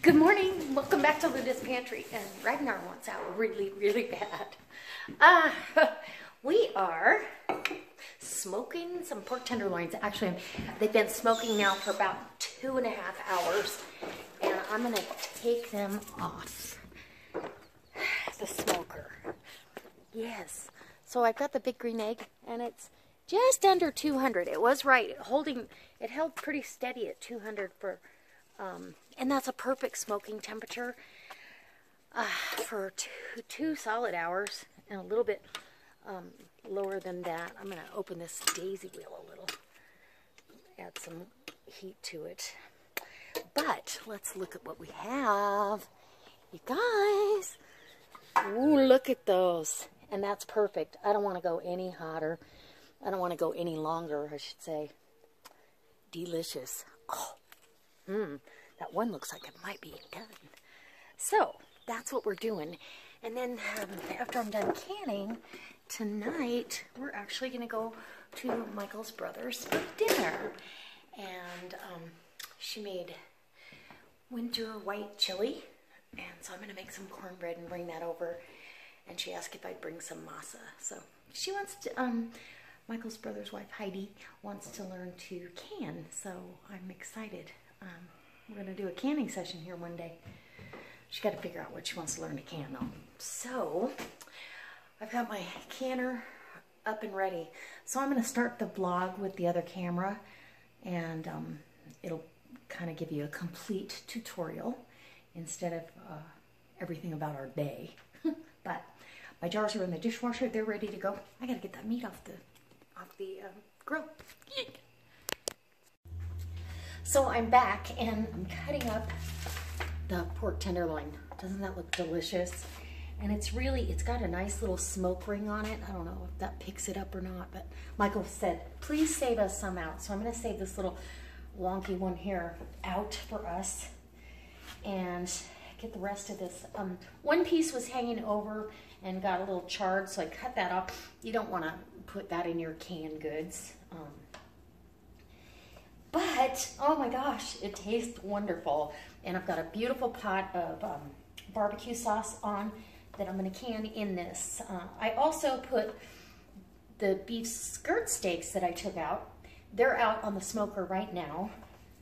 Good morning. Welcome back to Luda's Pantry. And Ragnar wants out really, really bad. We are smoking some pork tenderloins. Actually, they've been smoking now for about 2.5 hours. And I'm going to take them off the smoker. Yes. So I've got the big green egg, and it's just under 200. It was right. It held pretty steady at 200 for... and that's a perfect smoking temperature for two solid hours, and a little bit lower than that. I'm going to open this daisy wheel a little, add some heat to it. But let's look at what we have. You guys, ooh, look at those. And that's perfect. I don't want to go any hotter. I don't want to go any longer, I should say. Delicious. Oh. That one looks like it might be done. So, that's what we're doing. And then, after I'm done canning, tonight, we're actually going to go to Michael's brother's for dinner. And, she made winter white chili. And so I'm going to make some cornbread and bring that over. And she asked if I'd bring some masa. So, she wants to, Michael's brother's wife, Heidi, wants to learn to can. So, I'm excited. We're going to do a canning session here one day. She's got to figure out what she wants to learn to can, though. So, I've got my canner up and ready. So, I'm going to start the vlog with the other camera, and it'll kind of give you a complete tutorial instead of everything about our day. But my jars are in the dishwasher. They're ready to go. I got to get that meat off the grill. Eek. So I'm back, and I'm cutting up the pork tenderloin. Doesn't that look delicious? And it's got a nice little smoke ring on it. I don't know if that picks it up or not, but Michael said, please save us some out. So I'm going to save this little wonky one here out for us and get the rest of this. One piece was hanging over and got a little charred, so I cut that off. You don't want to put that in your canned goods. But, oh my gosh, it tastes wonderful. And I've got a beautiful pot of barbecue sauce on that I'm going to can in this. I also put the beef skirt steaks that I took out. They're out on the smoker right now,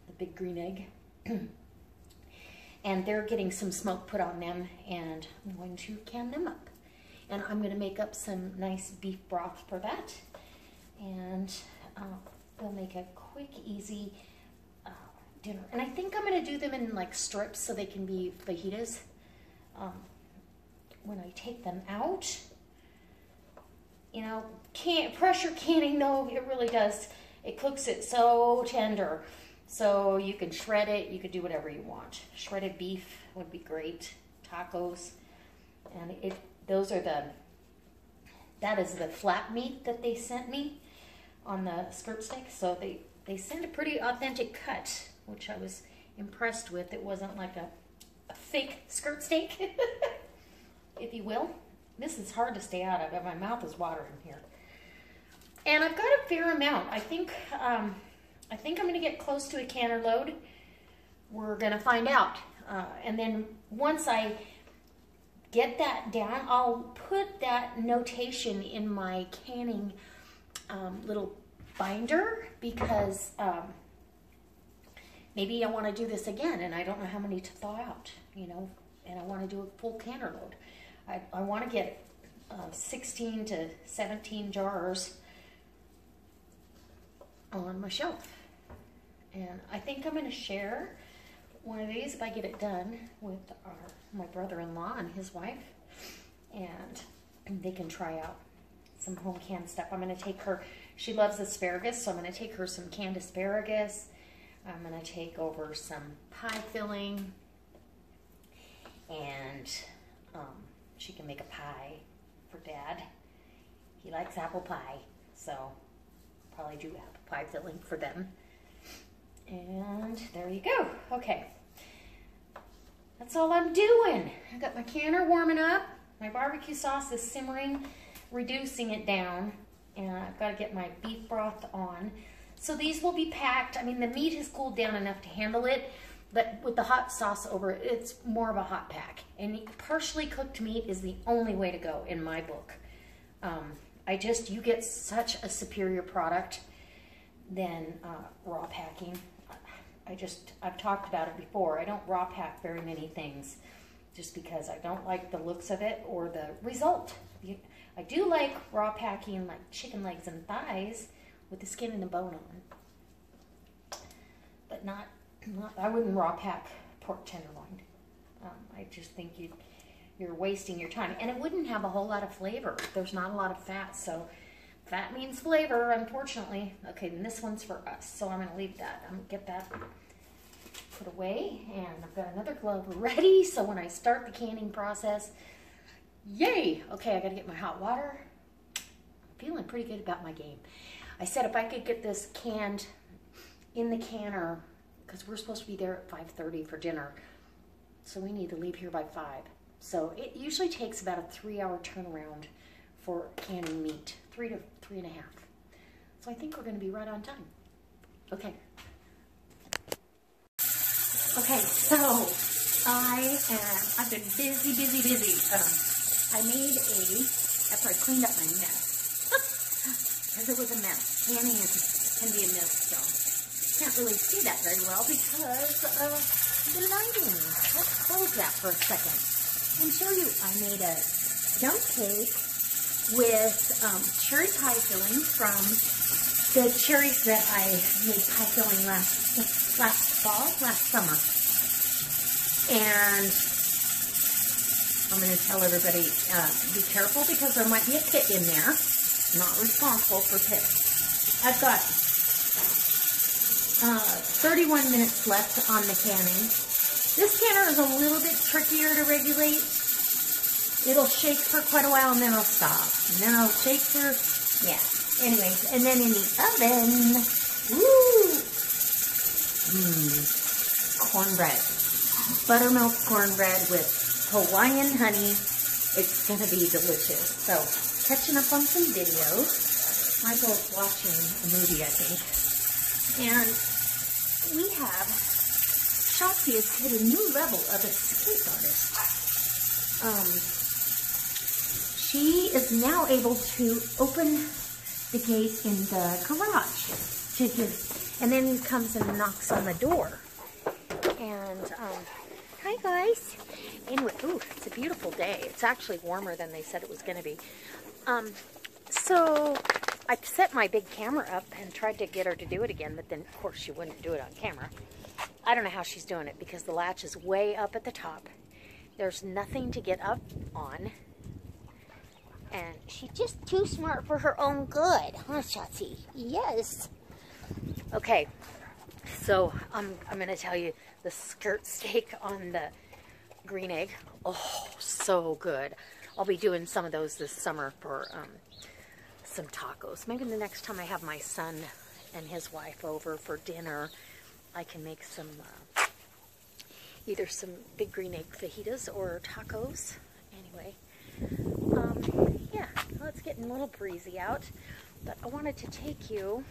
the big green egg. And they're getting some smoke put on them, and I'm going to can them up. And I'm going to make up some nice beef broth for that. And we'll make a quick, easy dinner. And I think I'm going to do them in like strips so they can be fajitas. When I take them out, you know, pressure canning, no, it really does. It cooks it so tender. So you can shred it, you could do whatever you want. Shredded beef would be great. Tacos. And that is the flat meat that they sent me on the skirt steak. So they sent a pretty authentic cut, which I was impressed with. It wasn't like a fake skirt steak, if you will. This is hard to stay out of, but my mouth is watering here. And I've got a fair amount. I think I'm going to get close to a canner load. We're going to find out. And then once I get that down, I'll put that notation in my canning little binder, because maybe I want to do this again and I don't know how many to thaw out, you know, and I want to do a full canner load. I want to get 16 to 17 jars on my shelf. And I think I'm going to share one of these if I get it done with my brother-in-law and his wife, and they can try out some home canned stuff. I'm going to take her, she loves asparagus, so I'm going to take her some canned asparagus. I'm going to take over some pie filling, and she can make a pie for Dad. He likes apple pie, so I'll probably do apple pie filling for them. And there you go. Okay. That's all I'm doing. I got my canner warming up. My barbecue sauce is simmering, reducing it down. And I've got to get my beef broth on. So these will be packed. I mean, the meat has cooled down enough to handle it. But with the hot sauce over it, it's more of a hot pack. And partially cooked meat is the only way to go in my book. You get such a superior product than raw packing. I've talked about it before. I don't raw pack very many things just because I don't like the looks of it or the result. I do like raw packing like chicken legs and thighs with the skin and the bone on. But I wouldn't raw pack pork tenderloin. I just think you're wasting your time. And it wouldn't have a whole lot of flavor. There's not a lot of fat, so fat means flavor, unfortunately. Okay, then this one's for us, so I'm going to leave that. I'm going to get that put away, and I've got another glove ready, so when I start the canning process, yay! Okay, I got to get my hot water. I'm feeling pretty good about my game. I said if I could get this canned in the canner, because we're supposed to be there at 5:30 for dinner, so we need to leave here by 5. So it usually takes about a 3-hour turnaround for canning meat, 3 to 3.5. So I think we're going to be right on time. Okay. Okay, so I've been busy. I made after I cleaned up my mess, because it was a mess. Canning can be a mess, so can't really see that very well because of the lighting. Let's close that for a second and show you. I made a dump cake with cherry pie filling from the cherries that I made pie filling last summer. And I'm going to tell everybody, be careful because there might be a pit in there. I'm not responsible for pits. I've got 31 minutes left on the canning. This canner is a little bit trickier to regulate. It'll shake for quite a while and then it'll stop. And then it'll shake for, yeah. Anyways, and then in the oven, woo! Cornbread. Buttermilk cornbread with Hawaiian honey. It's going to be delicious. So, catching up on some videos. Michael's watching a movie, I think. And we have, Shotzi has hit a new level of escape artist. She is now able to open the gate in the garage. And then comes and knocks on the door. And, hi guys. Anyway, ooh, it's a beautiful day. It's actually warmer than they said it was going to be. So I set my big camera up and tried to get her to do it again, but then, of course, she wouldn't do it on camera. I don't know how she's doing it because the latch is way up at the top. There's nothing to get up on. And she's just too smart for her own good, huh, Shotzi? Yes. Okay, so I'm going to tell you the skirt steak on the green egg. Oh, so good. I'll be doing some of those this summer for some tacos. Maybe the next time I have my son and his wife over for dinner, I can make some, either some big green egg fajitas or tacos. Anyway, yeah, well, it's getting a little breezy out, but I wanted to take you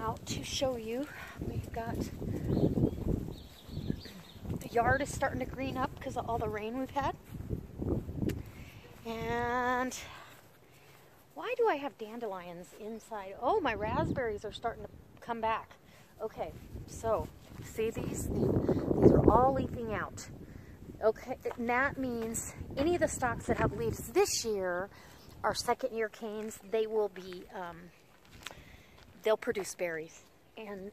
out to show you. We've got, the yard is starting to green up because of all the rain we've had. And why do I have dandelions inside? Oh, my raspberries are starting to come back. Okay, so see these? These are all leafing out. Okay, and that means any of the stalks that have leaves this year are second year canes. They will be, they'll produce berries. And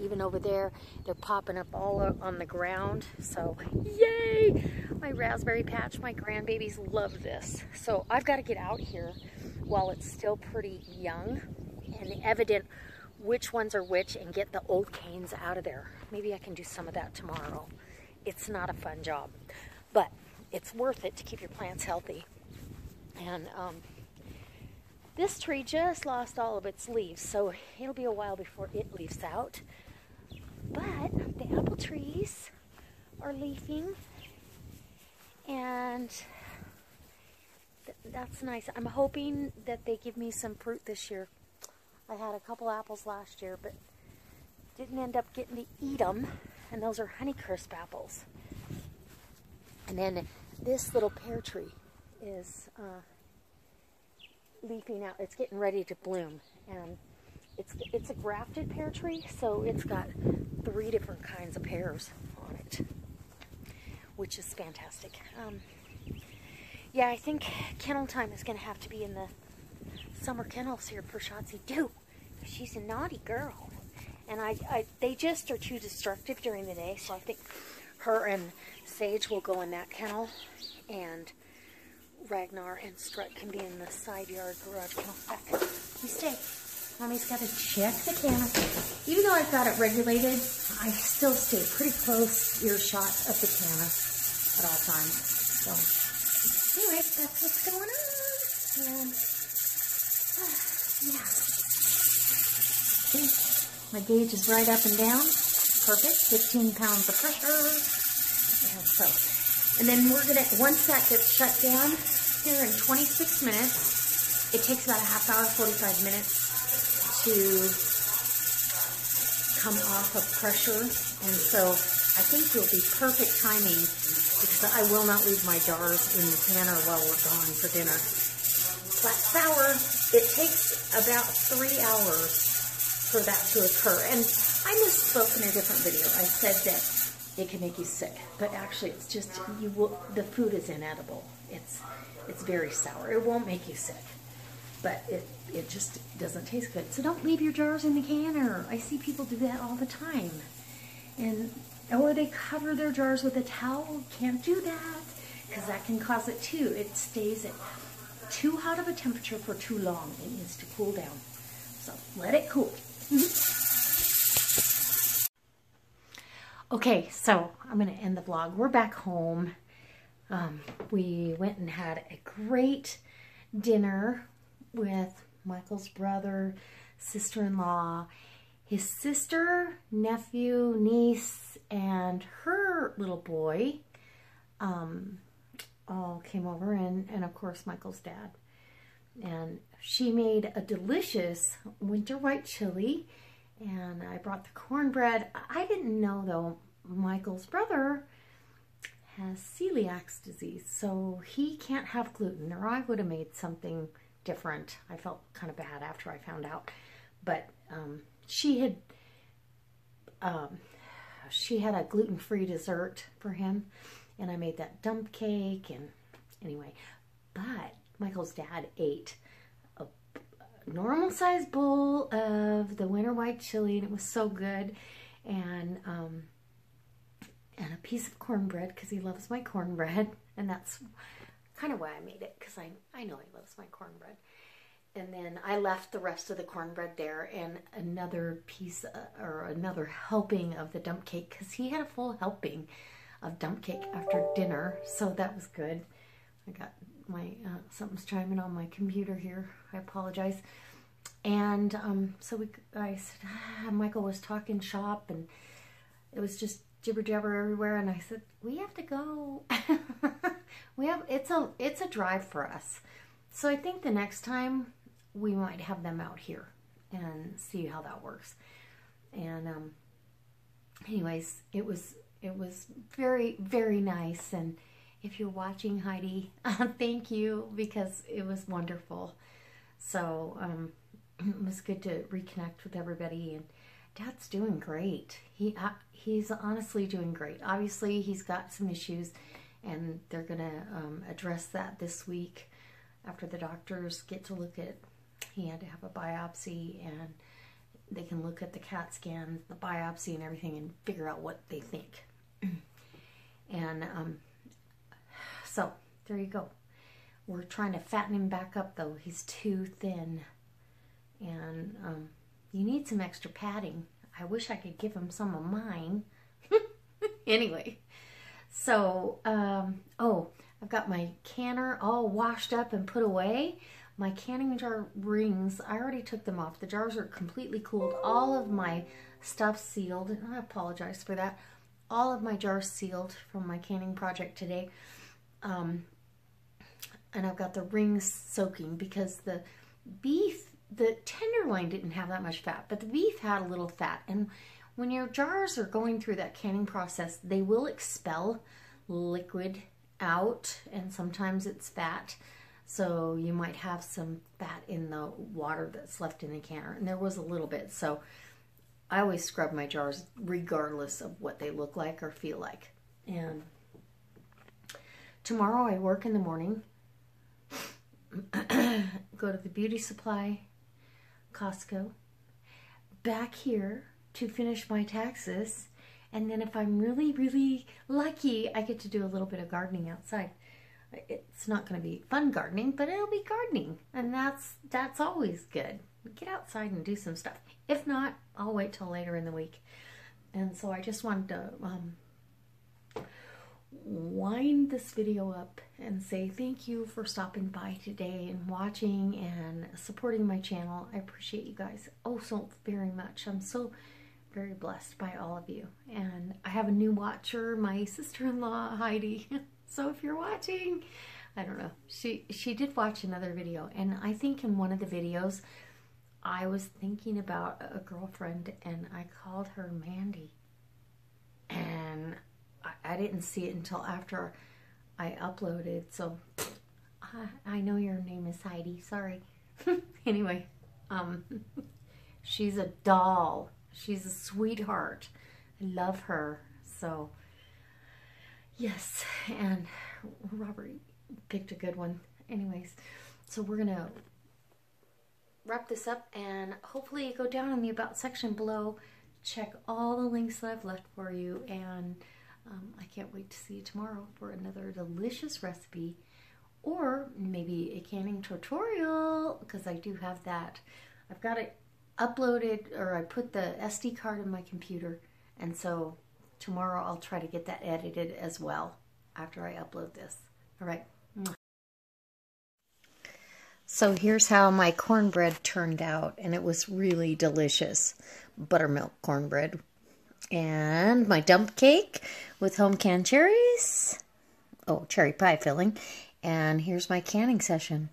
even over there, they're popping up all on the ground. So, yay! My raspberry patch, my grandbabies love this. So I've got to get out here while it's still pretty young and evident which ones are which and get the old canes out of there. Maybe I can do some of that tomorrow. It's not a fun job, but it's worth it to keep your plants healthy. And this tree just lost all of its leaves, so it'll be a while before it leaves out. But the apple trees are leafing, and that's nice. I'm hoping that they give me some fruit this year. I had a couple apples last year, but Didn't end up getting to eat them, and those are Honeycrisp apples. And then this little pear tree is leafing out. It's getting ready to bloom, and it's a grafted pear tree, so it's got 3 different kinds of pears on it, which is fantastic. Yeah, I think kennel time is going to have to be in the summer kennels here for Shotzi too. She's a naughty girl, and they just are too destructive during the day, so I think her and Sage will go in that kennel, and Ragnar and Strut can be in the side yard garage kennel. Back. You stay. Mommy's got to check the canna. Even though I've got it regulated, I still stay pretty close earshot of the canna at all times. So, anyway, that's what's going on. And, yeah. See, my gauge is right up and down. Perfect. 15 pounds of pressure. And then we're going to, once that gets shut down here in 26 minutes, it takes about a half hour, 45 minutes to come off of pressure. And so I think it'll be perfect timing, because I will not leave my jars in the canner while we're gone for dinner. Flat sour, it takes about 3 hours for that to occur. And I misspoke in a different video. I said that it can make you sick, but actually it's just, the food is inedible. It's very sour. It won't make you sick, but it just doesn't taste good. So don't leave your jars in the canner. I see people do that all the time. Or they cover their jars with a towel. Can't do that, because that can cause it too. It stays at too hot of a temperature for too long. It needs to cool down. So let it cool. Okay, so I'm going to end the vlog. We're back home. We went and had a great dinner with Michael's brother, sister-in-law, his sister, nephew, niece, and her little boy all came over, and of course Michael's dad. And she made a delicious winter white chili, and I brought the cornbread. I didn't know, though, Michael's brother has celiac disease, so he can't have gluten, or I would have made something different. I felt kind of bad after I found out, but she had a gluten-free dessert for him, and I made that dump cake, and anyway, but Michael's dad ate a normal-sized bowl of the winter white chili, and it was so good, and a piece of cornbread, because he loves my cornbread, and that's kind of why I made it, because I know he loves my cornbread. And then I left the rest of the cornbread there, and another piece or another helping of the dump cake, because he had a full helping of dump cake after dinner, so that was good. I got my something's chiming on my computer here. I apologize. And so I said, Michael was talking shop, and it was just jibber jabber everywhere, and I said, we have to go. It's a drive for us, so I think the next time we might have them out here and see how that works. And anyways, it was very, very nice. And if you're watching, Heidi, thank you, because it was wonderful. So it was good to reconnect with everybody, and Dad's doing great. He's honestly doing great. Obviously, he's got some issues, and they're gonna address that this week after the doctors get to look at. He had to have a biopsy, and they can look at the CAT scan, the biopsy, and everything, and figure out what they think. And so there you go. We're trying to fatten him back up, though. He's too thin, and you need some extra padding. I wish I could give him some of mine. Anyway, so oh, I've got my canner all washed up and put away. My canning jar rings, I already took them off. The jars are completely cooled. All of my stuff sealed, and I apologize for that. All of my jars sealed from my canning project today. And I've got the rings soaking, because the beef, the tenderloin didn't have that much fat, but the beef had a little fat. And when your jars are going through that canning process, they will expel liquid out, and sometimes it's fat. So you might have some fat in the water that's left in the canner, and there was a little bit. So I always scrub my jars regardless of what they look like or feel like. And tomorrow I work in the morning, go to the beauty supply, Costco, back here to finish my taxes, and then if I'm really, really lucky, I get to do a little bit of gardening outside. It's not going to be fun gardening, but it'll be gardening, and that's always good. Get outside and do some stuff. If not, I'll wait till later in the week. And so I just wanted to wind this video up and say thank you for stopping by today and watching and supporting my channel. I appreciate you guys oh so very much. I'm so very blessed by all of you. And I have a new watcher, my sister-in-law Heidi. So if you're watching, I don't know, she did watch another video, and I think in one of the videos I was thinking about a girlfriend and I called her Mandy, and I didn't see it until after I uploaded. So I know your name is Heidi, sorry. Anyway, she's a doll. She's a sweetheart. I love her. So yes, and Robert picked a good one. Anyways, so we're gonna wrap this up, and hopefully go down in the about section below, check all the links that I've left for you, and I can't wait to see you tomorrow for another delicious recipe, or maybe a canning tutorial, because I do have that. I've got it uploaded, or I put the SD card in my computer, and so tomorrow I'll try to get that edited as well after I upload this. All right. So here's how my cornbread turned out, and it was really delicious. Buttermilk cornbread. And my dump cake with home canned cherries. Oh, cherry pie filling. And here's my canning session.